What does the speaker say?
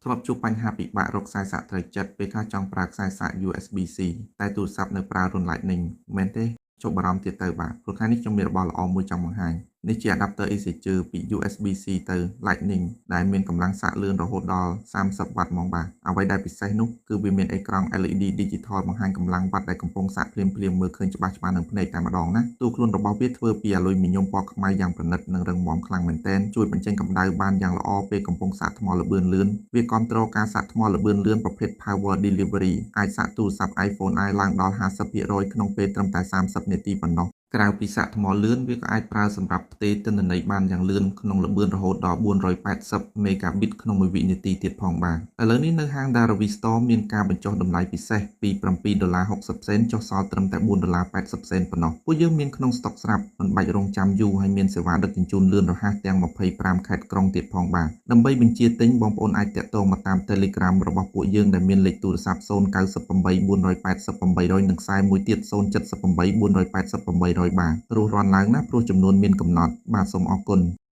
ធ្លាប់ជួបបញ្ហាពិបាករកខ្សែសាកត្រូវចិត្តពេលខ្លះចង់ប្រើខ្សែសាក USB-C តែទូរស័ព្ទនៅប្រើរន្ធ Lightning មែនទេជប់បារម្ភទៀតទៅបាទព្រោះថ្ងៃនេះខ្ញុំមានរបស់ល្អមួយចង់បង្ហាញនេះជា adapter ECG ពី USB-C ទៅ Lightning ដែលមានកម្លាំងសាកលឿនរហូតដល់30 វ៉ាត់ហ្មងបាទអ្វីដែលពិសេសនោះគឺវាមានអេក្រង់ LED Digital បង្ហាញកម្លាំងវ៉ាត់ដែលកំពុងសាកភ្លាមៗមើលឃើញច្បាស់ៗនឹងភ្នែកតែម្ដងណាទូខ្លួនរបស់វាធ្វើពីអាលុយមីញ៉ុមពណ៌ខ្មៅយ៉ាងប្រណិតនិងរឹងមាំខ្លាំងមែនទែនជួយបញ្ចេញកម្ដៅបានយ៉ាងល្អពេលកំពុងសាកថ្មល្បឿនលឿនវាគាំទ្រការសាកថ្មល្បឿនលឿនប្រភេទ Power Delivery អាចសាកទូរស័ព្ទ iPhone អាចឡើងដល់ 50% ក្នុងពេលត្រឹមតែ 30 នាទីប៉ុណ្ណោះក្រៅពីសាកថ្មលឿនវាក៏អាចប្រើសម្រាប់ផ្ទេរទិន្នន័យបានយ៉ាងលឿនក្នុងល្បឿនរហូតដល់480 Megabit ក្នុងមួយវិនាទីទៀតផងបាទឥឡូវនេះនៅហាង Daravi Store មានការបញ្ចុះតម្លៃពិសេសពី$7.60ចុះសល់ត្រឹមតែ$4.80ប៉ុណ្ណោះពួកយើងមានក្នុងស្តុកស្រាប់មិនបាច់រង់ចាំយូរហើយមានសេវាដឹកជញ្ជូនលឿនរហ័សទាំង25ខេត្តក្រុងទៀតផងបាទដើម្បីបញ្ជាទិញបងប្អូនអាចតាក់ទងមកតាម Telegram របស់ពួកយើងដែលមានលេខទូរស័ព្ទ098 488 និងខ្សែមួយទៀត078 488 បាទរស់រាន់ឡើងណាព្រោះចំនួនមានកំណត់បាទសូមអរគុណ